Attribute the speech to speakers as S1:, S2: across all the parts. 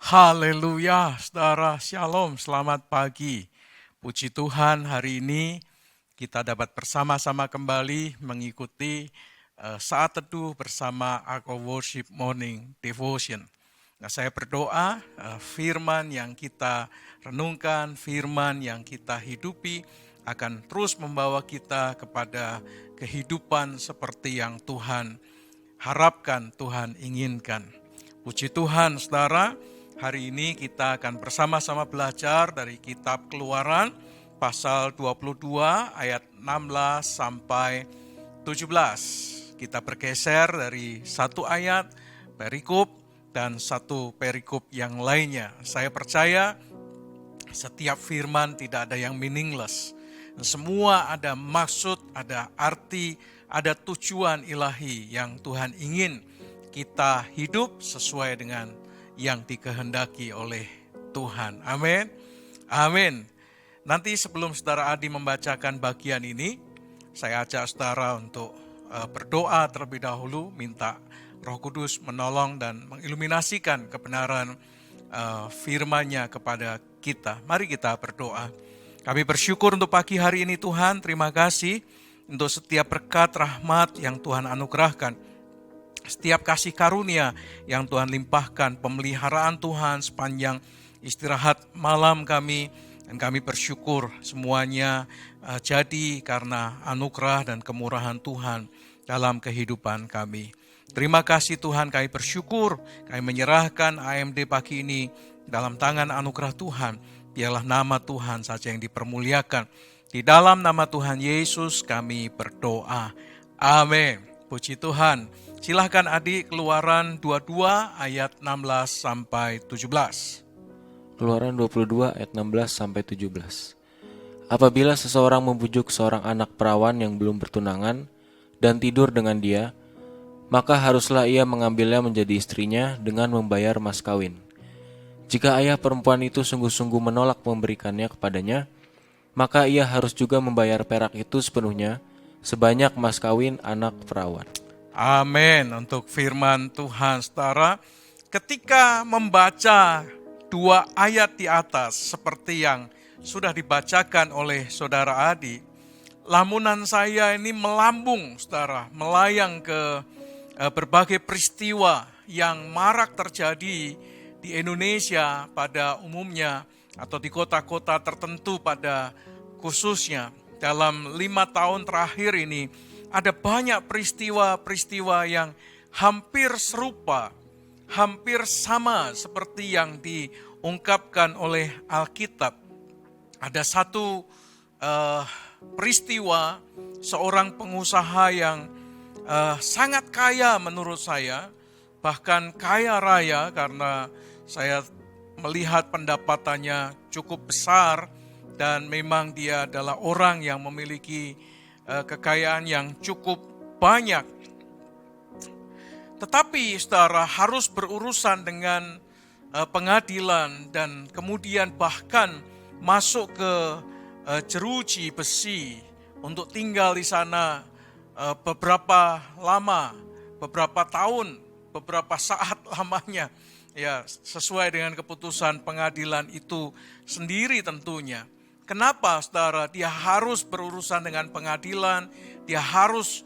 S1: Haleluya, saudara, shalom, selamat pagi. Puji Tuhan, hari ini kita dapat bersama-sama kembali mengikuti saat teduh bersama Ako Worship Morning Devotion. Nah, saya berdoa firman yang kita renungkan, firman yang kita hidupi akan terus membawa kita kepada kehidupan seperti yang Tuhan harapkan, Tuhan inginkan. Puji Tuhan, saudara. Hari ini kita akan bersama-sama belajar dari kitab Keluaran pasal 22 ayat 16 sampai 17. Kita bergeser dari satu ayat perikop dan satu perikop yang lainnya. Saya percaya setiap firman tidak ada yang meaningless. Semua ada maksud, ada arti, ada tujuan ilahi yang Tuhan ingin kita hidup sesuai dengan yang dikehendaki oleh Tuhan. Amin. Amin. Nanti sebelum saudara Adi membacakan bagian ini, saya ajak saudara untuk berdoa terlebih dahulu, minta Roh Kudus menolong dan mengiluminasikan kebenaran firman-Nya kepada kita. Mari kita berdoa. Kami bersyukur untuk pagi hari ini Tuhan, terima kasih untuk setiap berkat rahmat yang Tuhan anugerahkan. Setiap kasih karunia yang Tuhan limpahkan, pemeliharaan Tuhan sepanjang istirahat malam kami, dan kami bersyukur semuanya jadi karena anugerah dan kemurahan Tuhan dalam kehidupan kami. Terima kasih Tuhan, kami bersyukur, kami menyerahkan AMD pagi ini dalam tangan anugerah Tuhan. Biarlah nama Tuhan saja yang dipermuliakan. Di dalam nama Tuhan Yesus kami berdoa. Amin. Puji Tuhan. Silahkan adik, Keluaran 22 ayat 16 sampai 17.
S2: Keluaran 22 ayat 16 sampai 17. Apabila seseorang membujuk seorang anak perawan yang belum bertunangan dan tidur dengan dia, maka haruslah ia mengambilnya menjadi istrinya dengan membayar mas kawin. Jika ayah perempuan itu sungguh-sungguh menolak memberikannya kepadanya, maka ia harus juga membayar perak itu sepenuhnya, sebanyak mas kawin anak perawan.
S1: Amin. Untuk firman Tuhan, saudara, ketika membaca dua ayat di atas seperti yang sudah dibacakan oleh saudara Adi, lamunan saya ini melambung, saudara, melayang ke berbagai peristiwa yang marak terjadi di Indonesia pada umumnya atau di kota-kota tertentu pada khususnya. Dalam 5 tahun terakhir ini ada banyak peristiwa-peristiwa yang hampir serupa, hampir sama seperti yang diungkapkan oleh Alkitab. Ada satu peristiwa seorang pengusaha yang sangat kaya menurut saya, bahkan kaya raya karena saya melihat pendapatannya cukup besar dan memang dia adalah orang yang memiliki kekayaan yang cukup banyak. Tetapi saudara harus berurusan dengan pengadilan dan kemudian bahkan masuk ke jeruji besi untuk tinggal di sana beberapa lama, beberapa tahun, beberapa saat lamanya. Ya, sesuai dengan keputusan pengadilan itu sendiri tentunya. Kenapa saudara? Dia harus berurusan dengan pengadilan, dia harus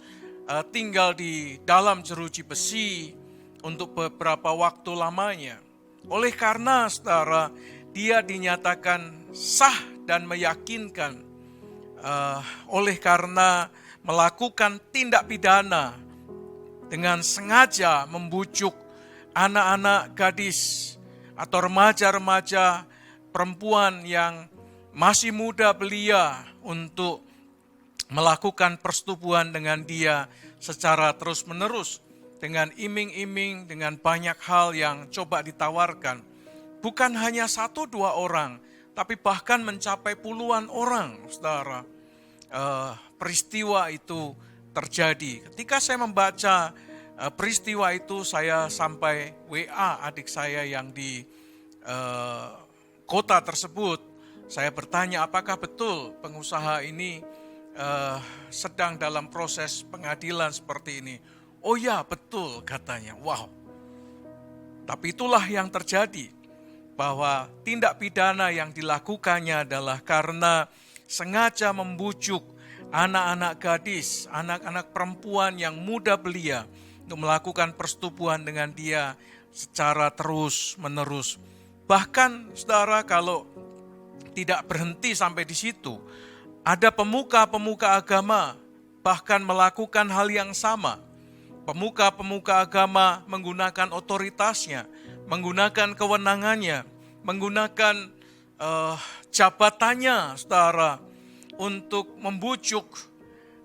S1: tinggal di dalam jeruji besi untuk beberapa waktu lamanya. Oleh karena saudara, dia dinyatakan sah dan meyakinkan oleh karena melakukan tindak pidana dengan sengaja membujuk anak-anak gadis atau remaja-remaja perempuan yang masih muda belia untuk melakukan persetubuhan dengan dia secara terus-menerus dengan iming-iming, dengan banyak hal yang coba ditawarkan. Bukan hanya 1-2 orang, tapi bahkan mencapai puluhan orang, saudara. Peristiwa itu terjadi. Ketika saya membaca peristiwa itu, saya sampai WA adik saya yang di kota tersebut. Saya bertanya apakah betul pengusaha ini sedang dalam proses pengadilan seperti ini. Oh ya betul katanya, wow. Tapi itulah yang terjadi. bahwa tindak pidana yang dilakukannya adalah karena sengaja membujuk anak-anak gadis, anak-anak perempuan yang muda belia untuk melakukan persetubuhan dengan dia secara terus-menerus. Bahkan saudara, kalau tidak berhenti sampai di situ, ada pemuka-pemuka agama bahkan melakukan hal yang sama. Pemuka-pemuka agama menggunakan otoritasnya, menggunakan kewenangannya, menggunakan jabatannya, saudara, untuk membujuk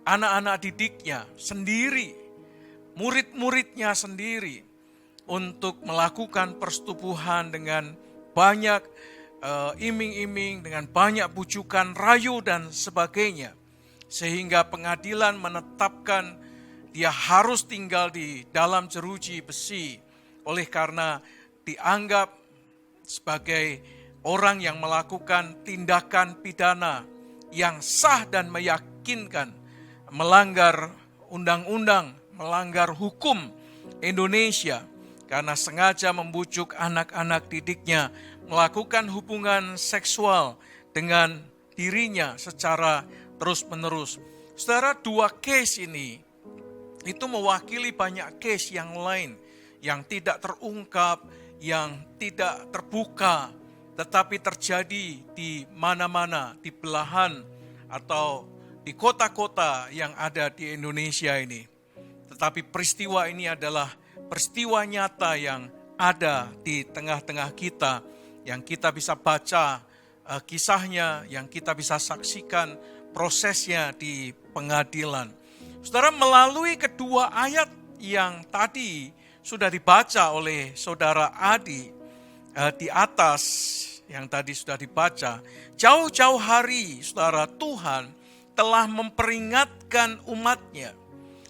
S1: anak-anak didiknya sendiri, murid-muridnya sendiri, untuk melakukan persetubuhan dengan banyak iming-iming, dengan banyak bujukan, rayu, dan sebagainya. Sehingga pengadilan menetapkan dia harus tinggal di dalam jeruji besi, oleh karena dianggap sebagai orang yang melakukan tindakan pidana yang sah dan meyakinkan, melanggar undang-undang, melanggar hukum Indonesia, karena sengaja membujuk anak-anak didiknya melakukan hubungan seksual dengan dirinya secara terus-menerus. Saudara, dua case ini itu mewakili banyak case yang lain yang tidak terungkap, yang tidak terbuka, tetapi terjadi di mana-mana, di belahan atau di kota-kota yang ada di Indonesia ini. Tetapi peristiwa ini adalah peristiwa nyata yang ada di tengah-tengah kita, yang kita bisa baca kisahnya, yang kita bisa saksikan prosesnya di pengadilan. Saudara, melalui kedua ayat yang tadi sudah dibaca oleh saudara Adi di atas, yang tadi sudah dibaca, jauh-jauh hari, saudara, Tuhan telah memperingatkan umatnya,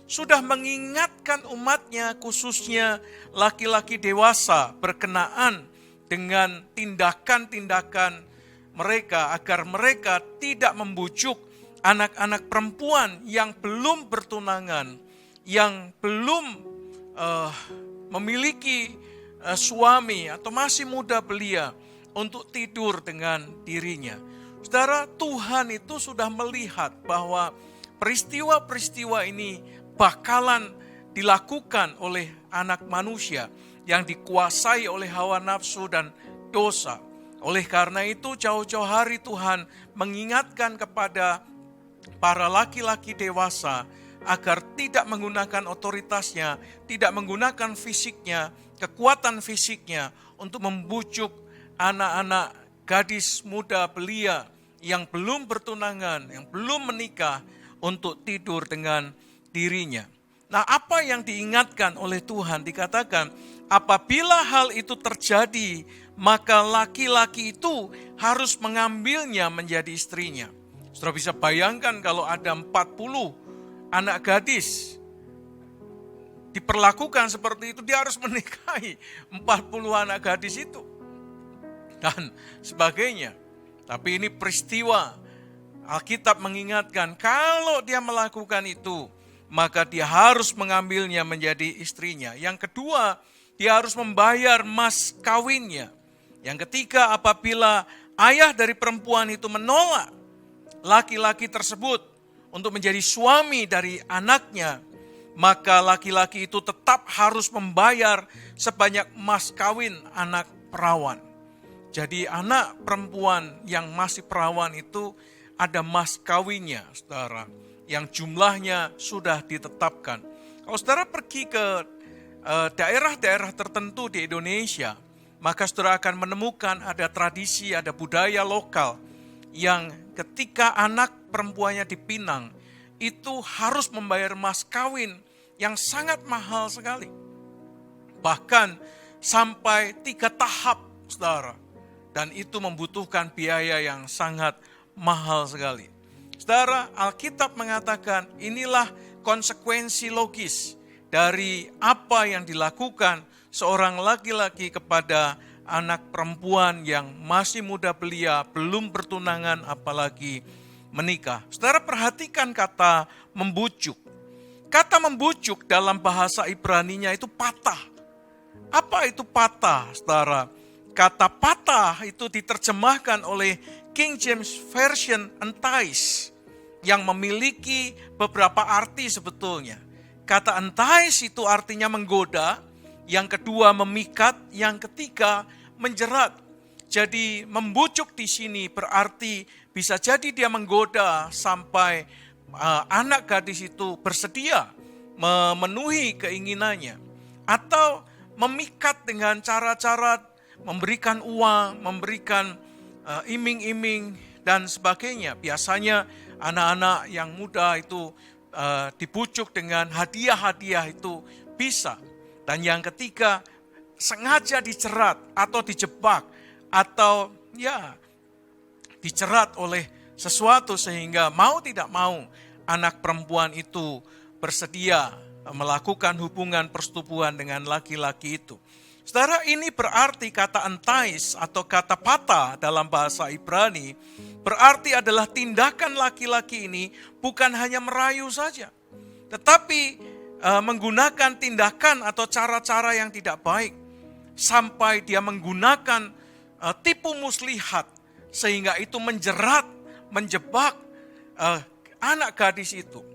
S1: sudah mengingatkan umatnya, khususnya laki-laki dewasa, berkenaan dengan tindakan-tindakan mereka, agar mereka tidak membujuk anak-anak perempuan yang belum bertunangan, yang belum memiliki suami atau masih muda belia, untuk tidur dengan dirinya. Saudara, Tuhan itu sudah melihat bahwa peristiwa-peristiwa ini bakalan dilakukan oleh anak manusia yang dikuasai oleh hawa nafsu dan dosa. Oleh karena itu, jauh-jauh hari Tuhan mengingatkan kepada para laki-laki dewasa agar tidak menggunakan otoritasnya, tidak menggunakan fisiknya, kekuatan fisiknya untuk membujuk anak-anak gadis muda belia yang belum bertunangan, yang belum menikah, untuk tidur dengan dirinya. Nah, apa yang diingatkan oleh Tuhan? Dikatakan, apabila hal itu terjadi, maka laki-laki itu harus mengambilnya menjadi istrinya. Saudara bisa bayangkan kalau ada 40 anak gadis diperlakukan seperti itu, dia harus menikahi 40 anak gadis itu dan sebagainya. Tapi ini peristiwa, Alkitab mengingatkan kalau dia melakukan itu, maka dia harus mengambilnya menjadi istrinya. Yang kedua, dia harus membayar mas kawinnya. Yang ketiga, apabila ayah dari perempuan itu menolak laki-laki tersebut untuk menjadi suami dari anaknya, maka laki-laki itu tetap harus membayar sebanyak mas kawin anak perawan. Jadi anak perempuan yang masih perawan itu ada mas kawinnya, saudara, yang jumlahnya sudah ditetapkan. Kalau saudara pergi ke daerah-daerah tertentu di Indonesia, maka saudara akan menemukan ada tradisi, ada budaya lokal yang ketika anak perempuannya dipinang, itu harus membayar mas kawin yang sangat mahal sekali. Bahkan sampai 3 tahap, saudara. Dan itu membutuhkan biaya yang sangat mahal sekali. Saudara, Alkitab mengatakan inilah konsekuensi logis dari apa yang dilakukan seorang laki-laki kepada anak perempuan yang masih muda belia, belum bertunangan apalagi menikah. Saudara, perhatikan kata membujuk. Kata membujuk dalam bahasa Ibraninya itu patah. Apa itu patah, saudara? kata patah itu diterjemahkan oleh King James Version entice, yang memiliki beberapa arti sebetulnya. Kata entice itu artinya menggoda, yang kedua memikat, yang ketiga menjerat. Jadi membujuk di sini berarti bisa jadi dia menggoda sampai anak gadis itu bersedia memenuhi keinginannya, atau memikat dengan cara-cara memberikan uang, memberikan iming-iming dan sebagainya. Biasanya anak-anak yang muda itu dibujuk dengan hadiah-hadiah itu bisa. Dan yang ketiga, sengaja dicerat atau dijebak atau dicerat oleh sesuatu sehingga mau tidak mau anak perempuan itu bersedia melakukan hubungan persetubuhan dengan laki-laki itu. Saudara, ini berarti kata entice atau kata patah dalam bahasa Ibrani berarti adalah tindakan laki-laki ini bukan hanya merayu saja, tetapi menggunakan tindakan atau cara-cara yang tidak baik sampai dia menggunakan tipu muslihat sehingga itu menjerat, menjebak anak gadis itu.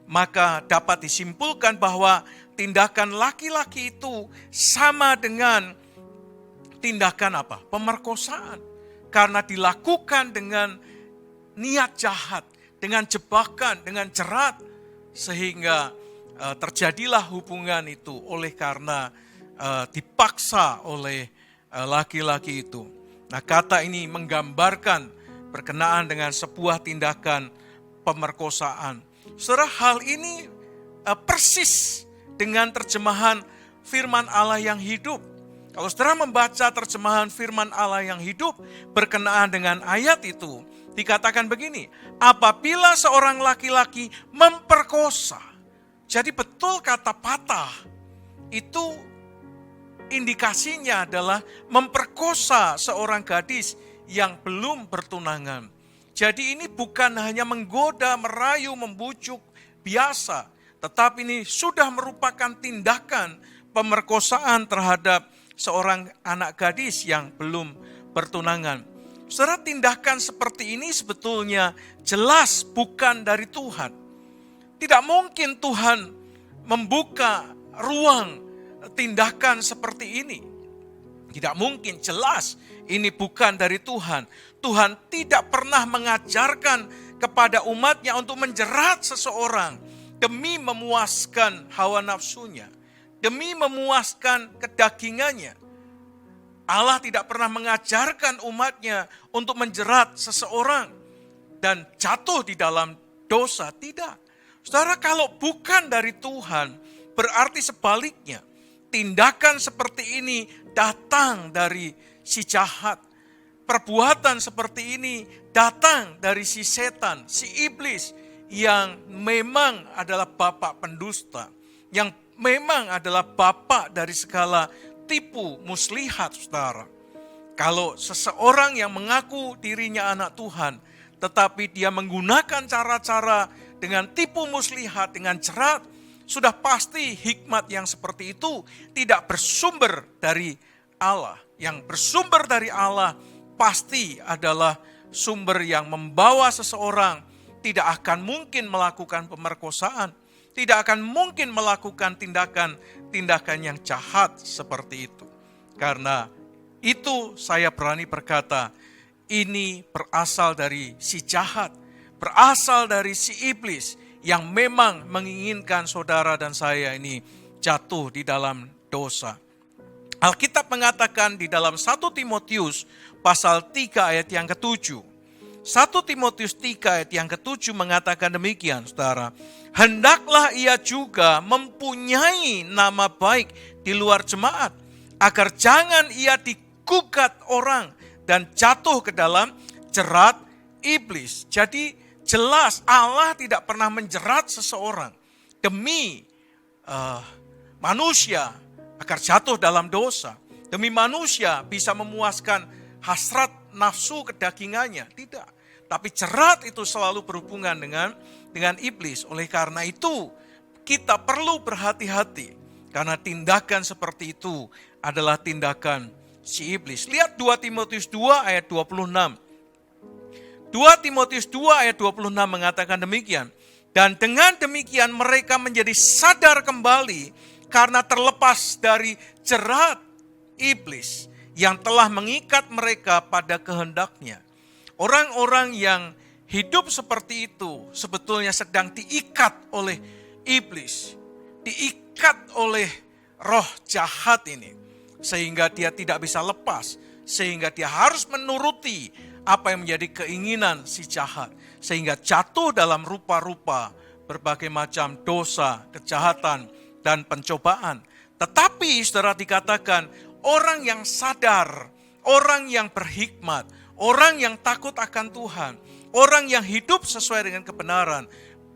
S1: Maka dapat disimpulkan bahwa tindakan laki-laki itu sama dengan tindakan apa? Pemerkosaan. Karena dilakukan dengan niat jahat, dengan jebakan, dengan jerat, sehingga terjadilah hubungan itu oleh karena dipaksa oleh laki-laki itu. Nah, kata ini menggambarkan berkenaan dengan sebuah tindakan pemerkosaan. Saudara, hal ini persis dengan terjemahan firman Allah yang hidup. Kalau saudara membaca terjemahan firman Allah yang hidup berkenaan dengan ayat itu, dikatakan begini, apabila seorang laki-laki memperkosa. Jadi betul kata patah itu indikasinya adalah memperkosa seorang gadis yang belum bertunangan. Jadi ini bukan hanya menggoda, merayu, membujuk biasa, tetapi ini sudah merupakan tindakan pemerkosaan terhadap seorang anak gadis yang belum bertunangan. Saudara, tindakan seperti ini sebetulnya jelas bukan dari Tuhan. Tidak mungkin Tuhan membuka ruang tindakan seperti ini. Tidak mungkin, jelas ini bukan dari Tuhan. Tuhan tidak pernah mengajarkan kepada umatnya untuk menjerat seseorang demi memuaskan hawa nafsunya, demi memuaskan kedagingannya. Allah tidak pernah mengajarkan umatnya untuk menjerat seseorang dan jatuh di dalam dosa, tidak. Saudara, kalau bukan dari Tuhan, berarti sebaliknya, tindakan seperti ini datang dari si jahat. Perbuatan seperti ini datang dari si setan, si iblis yang memang adalah bapak pendusta, yang memang adalah bapak dari segala tipu muslihat, saudara. Kalau seseorang yang mengaku dirinya anak Tuhan, tetapi dia menggunakan cara-cara dengan tipu muslihat, dengan jerat, sudah pasti hikmat yang seperti itu tidak bersumber dari Allah. Yang bersumber dari Allah pasti adalah sumber yang membawa seseorang tidak akan mungkin melakukan pemerkosaan, tidak akan mungkin melakukan tindakan yang jahat seperti itu. Karena itu saya berani berkata, ini berasal dari si jahat, berasal dari si iblis yang memang menginginkan saudara dan saya ini jatuh di dalam dosa. Alkitab mengatakan di dalam 1 Timotius pasal 3 ayat yang ke-7. 1 Timotius 3 ayat yang ke-7 mengatakan demikian, saudara. Hendaklah ia juga mempunyai nama baik di luar jemaat, agar jangan ia digugat orang dan jatuh ke dalam jerat iblis. Jadi jelas Allah tidak pernah menjerat seseorang demi manusia agar jatuh dalam dosa. Demi manusia bisa memuaskan hasrat nafsu kedagingannya. Tidak. Tapi jerat itu selalu berhubungan dengan iblis. Oleh karena itu kita perlu berhati-hati. Karena tindakan seperti itu adalah tindakan si iblis. Lihat 2 Timotius 2 ayat 26. 2 Timotius 2 ayat 26 mengatakan demikian. Dan dengan demikian mereka menjadi sadar kembali karena terlepas dari jerat iblis yang telah mengikat mereka pada kehendaknya. Orang-orang yang hidup seperti itu sebetulnya sedang diikat oleh iblis. Diikat oleh roh jahat ini. Sehingga dia tidak bisa lepas. Sehingga dia harus menuruti apa yang menjadi keinginan si jahat. Sehingga jatuh dalam rupa-rupa berbagai macam dosa, kejahatan, dan pencobaan. Tetapi saudara dikatakan orang yang sadar, orang yang berhikmat, orang yang takut akan Tuhan, orang yang hidup sesuai dengan kebenaran,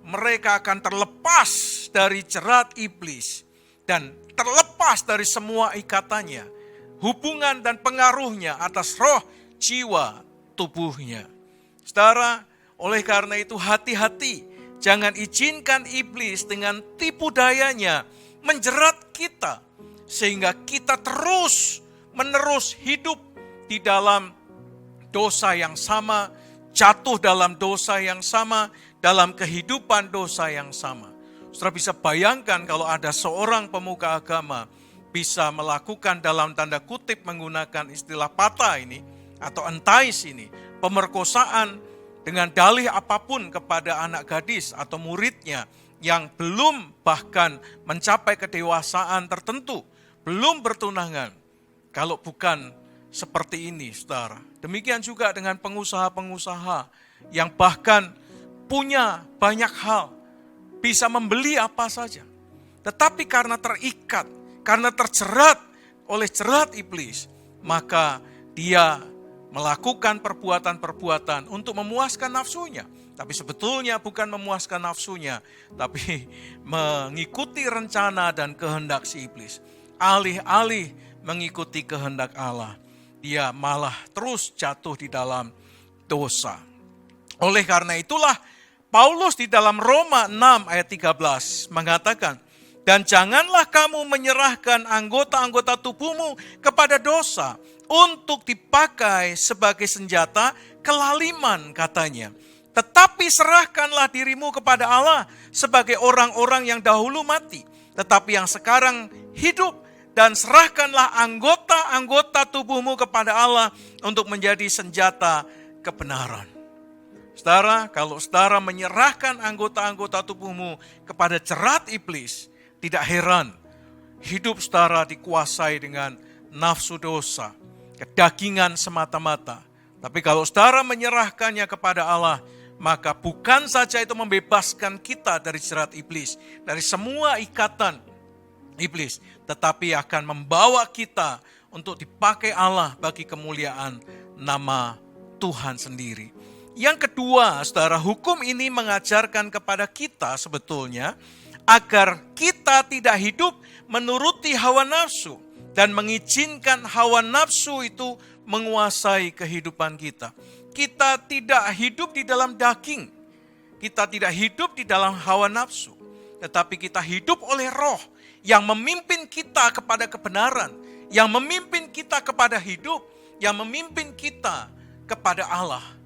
S1: mereka akan terlepas dari jerat iblis dan terlepas dari semua ikatannya, hubungan dan pengaruhnya atas roh, jiwa, tubuhnya. Saudara, oleh karena itu hati-hati, jangan izinkan iblis dengan tipu dayanya menjerat kita, sehingga kita terus-menerus hidup di dalam dosa yang sama, jatuh dalam dosa yang sama, dalam kehidupan dosa yang sama. Saudara bisa bayangkan kalau ada seorang pemuka agama bisa melakukan dalam tanda kutip menggunakan istilah patah ini atau entais ini, pemerkosaan dengan dalih apapun kepada anak gadis atau muridnya yang belum bahkan mencapai kedewasaan tertentu, belum bertunangan. Kalau bukan seperti ini, saudara. Demikian juga dengan pengusaha-pengusaha yang bahkan punya banyak hal, bisa membeli apa saja. Tetapi karena terikat, karena terjerat oleh jerat iblis, maka dia melakukan perbuatan-perbuatan untuk memuaskan nafsunya. Tapi sebetulnya bukan memuaskan nafsunya, tapi mengikuti rencana dan kehendak si iblis. Alih-alih mengikuti kehendak Allah, dia malah terus jatuh di dalam dosa. Oleh karena itulah Paulus di dalam Roma 6 ayat 13 mengatakan, dan janganlah kamu menyerahkan anggota-anggota tubuhmu kepada dosa untuk dipakai sebagai senjata kelaliman, katanya. Tetapi serahkanlah dirimu kepada Allah sebagai orang-orang yang dahulu mati, tetapi yang sekarang hidup, dan serahkanlah anggota-anggota tubuhmu kepada Allah untuk menjadi senjata kebenaran. Saudara, kalau saudara menyerahkan anggota-anggota tubuhmu kepada jerat iblis, tidak heran hidup saudara dikuasai dengan nafsu dosa, kedagingan semata-mata. Tapi kalau saudara menyerahkannya kepada Allah, maka bukan saja itu membebaskan kita dari jerat iblis, dari semua ikatan iblis, tetapi akan membawa kita untuk dipakai Allah bagi kemuliaan nama Tuhan sendiri. Yang kedua, saudara, hukum ini mengajarkan kepada kita sebetulnya agar kita tidak hidup menuruti hawa nafsu dan mengizinkan hawa nafsu itu menguasai kehidupan kita. Kita tidak hidup di dalam daging, kita tidak hidup di dalam hawa nafsu, tetapi kita hidup oleh roh yang memimpin kita kepada kebenaran, yang memimpin kita kepada hidup, yang memimpin kita kepada Allah.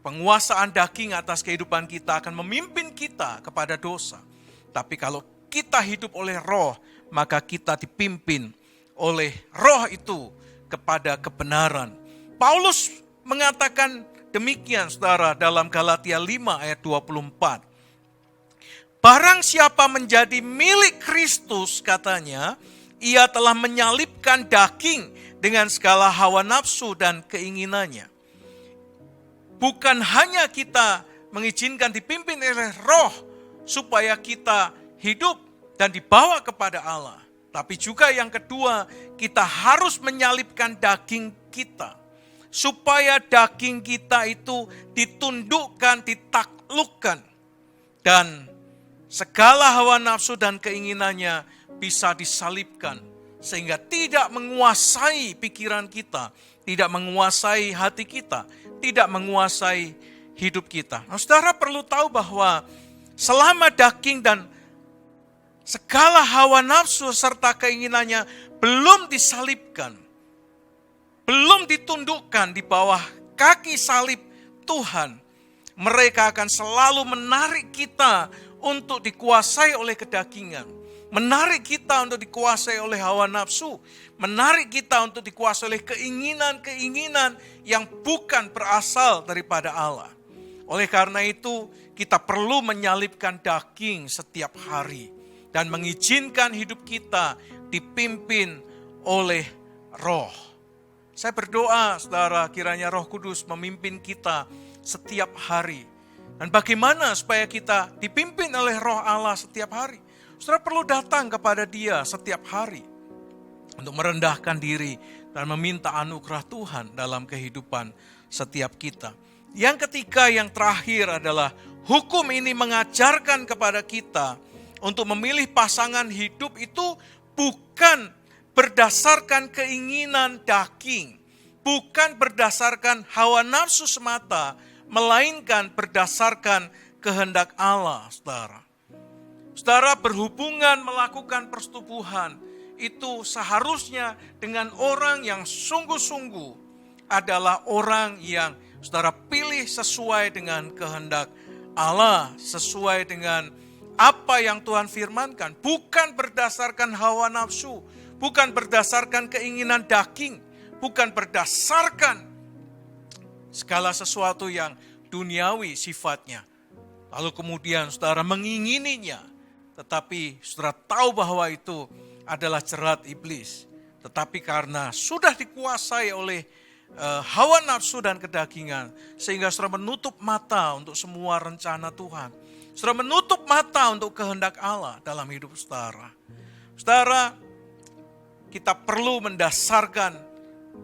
S1: Penguasaan daging atas kehidupan kita akan memimpin kita kepada dosa. Tapi kalau kita hidup oleh roh, maka kita dipimpin oleh roh itu kepada kebenaran. Paulus mengatakan demikian, saudara, dalam Galatia 5 ayat 24. Barang siapa menjadi milik Kristus, katanya, ia telah menyalibkan daging dengan segala hawa nafsu dan keinginannya. Bukan hanya kita mengizinkan dipimpin oleh roh supaya kita hidup dan dibawa kepada Allah, tapi juga yang kedua, kita harus menyalibkan daging kita supaya daging kita itu ditundukkan, ditaklukkan, dan segala hawa nafsu dan keinginannya bisa disalibkan sehingga tidak menguasai pikiran kita, tidak menguasai hati kita, tidak menguasai hidup kita. Nah, saudara perlu tahu bahwa selama daging dan segala hawa nafsu serta keinginannya belum disalibkan, belum ditundukkan di bawah kaki salib Tuhan, mereka akan selalu menarik kita untuk dikuasai oleh kedagingan, menarik kita untuk dikuasai oleh hawa nafsu, menarik kita untuk dikuasai oleh keinginan-keinginan yang bukan berasal daripada Allah. Oleh karena itu, kita perlu menyalibkan daging setiap hari dan mengizinkan hidup kita dipimpin oleh Roh. Saya berdoa, saudara, kiranya Roh Kudus memimpin kita setiap hari. Dan bagaimana supaya kita dipimpin oleh Roh Allah setiap hari? Saudara perlu datang kepada Dia setiap hari untuk merendahkan diri dan meminta anugerah Tuhan dalam kehidupan setiap kita. Yang ketiga, yang terakhir adalah hukum ini mengajarkan kepada kita untuk memilih pasangan hidup itu bukan berdasarkan keinginan daging, bukan berdasarkan hawa nafsu semata, melainkan berdasarkan kehendak Allah, saudara. Saudara, berhubungan melakukan persetubuhan itu seharusnya dengan orang yang sungguh-sungguh adalah orang yang saudara pilih sesuai dengan kehendak Allah, sesuai dengan apa yang Tuhan firmankan, bukan berdasarkan hawa nafsu, bukan berdasarkan keinginan daging, bukan berdasarkan segala sesuatu yang duniawi sifatnya. Lalu kemudian saudara mengingininya, tetapi saudara tahu bahwa itu adalah jerat iblis. Tetapi karena sudah dikuasai oleh hawa nafsu dan kedagingan, sehingga saudara menutup mata untuk semua rencana Tuhan. Saudara menutup mata untuk kehendak Allah dalam hidup saudara. Saudara, kita perlu mendasarkan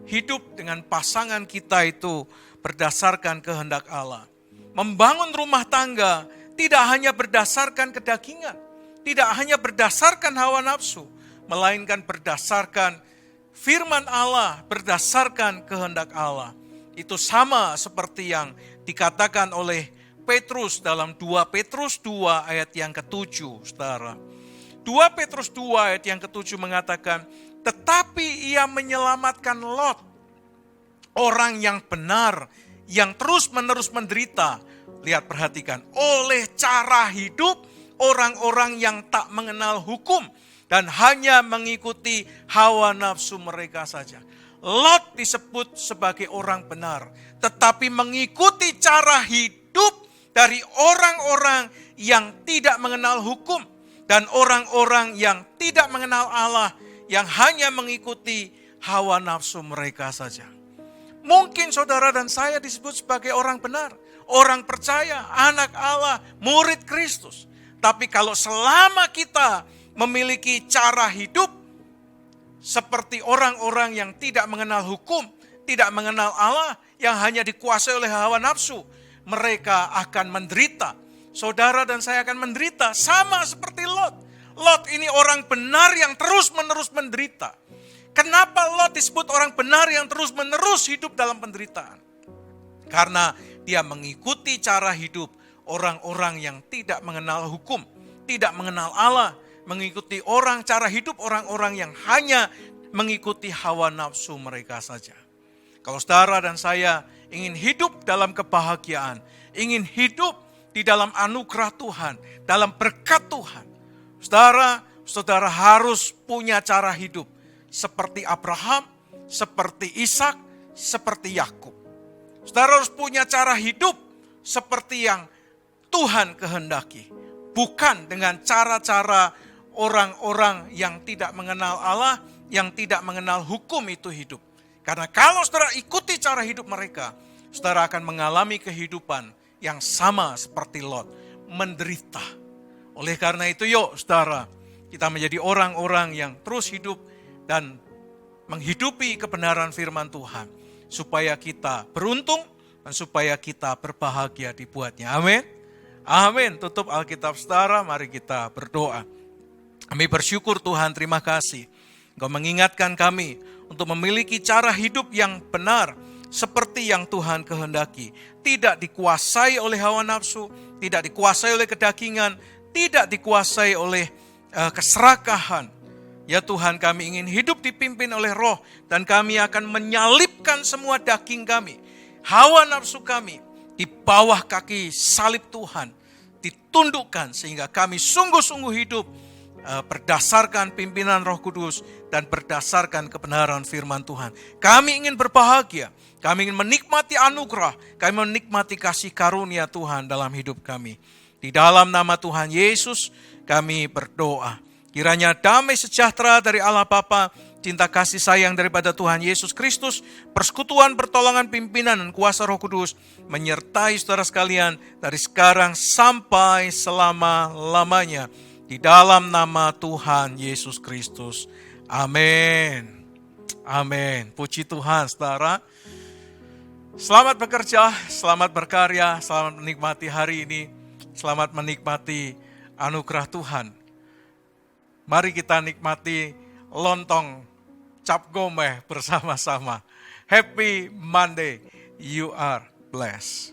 S1: hidup dengan pasangan kita itu berdasarkan kehendak Allah. Membangun rumah tangga tidak hanya berdasarkan kedagingan, tidak hanya berdasarkan hawa nafsu, melainkan berdasarkan firman Allah, berdasarkan kehendak Allah. Itu sama seperti yang dikatakan oleh Petrus dalam 2 Petrus 2 ayat yang ke-7, saudara. 2 Petrus 2 ayat yang ke-7 mengatakan, tetapi ia menyelamatkan Lot, orang yang benar, yang terus-menerus menderita. Lihat, perhatikan, oleh cara hidup orang-orang yang tak mengenal hukum dan hanya mengikuti hawa nafsu mereka saja. Lot disebut sebagai orang benar, tetapi mengikuti cara hidup dari orang-orang yang tidak mengenal hukum dan orang-orang yang tidak mengenal Allah, yang hanya mengikuti hawa nafsu mereka saja. Mungkin saudara dan saya disebut sebagai orang benar, orang percaya, anak Allah, murid Kristus. Tapi kalau selama kita memiliki cara hidup seperti orang-orang yang tidak mengenal hukum, tidak mengenal Allah, yang hanya dikuasai oleh hawa nafsu, mereka akan menderita. Saudara dan saya akan menderita sama seperti Lot. Lot ini orang benar yang terus-menerus menderita. Kenapa Lot disebut orang benar yang terus-menerus hidup dalam penderitaan? Karena dia mengikuti cara hidup orang-orang yang tidak mengenal hukum, tidak mengenal Allah, mengikuti cara hidup orang-orang yang hanya mengikuti hawa nafsu mereka saja. Kalau saudara dan saya ingin hidup dalam kebahagiaan, ingin hidup di dalam anugerah Tuhan, dalam berkat Tuhan, saudara harus punya cara hidup seperti Abraham, seperti Ishak, seperti Yakub. Saudara harus punya cara hidup seperti yang Tuhan kehendaki, bukan dengan cara-cara orang-orang yang tidak mengenal Allah, yang tidak mengenal hukum itu hidup. Karena kalau saudara ikuti cara hidup mereka, saudara akan mengalami kehidupan yang sama seperti Lot, menderita. Oleh karena itu yuk saudara, kita menjadi orang-orang yang terus hidup dan menghidupi kebenaran firman Tuhan, supaya kita beruntung dan supaya kita berbahagia dibuatnya. Amin. Amin. Tutup Alkitab saudara, mari kita berdoa. Kami bersyukur Tuhan, terima kasih. Engkau mengingatkan kami untuk memiliki cara hidup yang benar seperti yang Tuhan kehendaki. Tidak dikuasai oleh hawa nafsu, tidak dikuasai oleh kedagingan, tidak dikuasai oleh keserakahan. Ya Tuhan, kami ingin hidup dipimpin oleh Roh, dan kami akan menyalibkan semua daging kami, hawa nafsu kami, di bawah kaki salib Tuhan, ditundukkan sehingga kami sungguh-sungguh hidup berdasarkan pimpinan Roh Kudus dan berdasarkan kebenaran firman Tuhan. Kami ingin berbahagia, kami ingin menikmati anugerah, kami menikmati kasih karunia Tuhan dalam hidup kami. Di dalam nama Tuhan Yesus kami berdoa. Kiranya damai sejahtera dari Allah Bapa, cinta kasih sayang daripada Tuhan Yesus Kristus, persekutuan pertolongan pimpinan dan kuasa Roh Kudus menyertai saudara sekalian dari sekarang sampai selama-lamanya. Di dalam nama Tuhan Yesus Kristus. Amin. Amin. Puji Tuhan, saudara. Selamat bekerja, selamat berkarya, selamat menikmati hari ini, selamat menikmati anugerah Tuhan. Mari kita nikmati lontong cap gomeh bersama-sama. Happy Monday, you are blessed.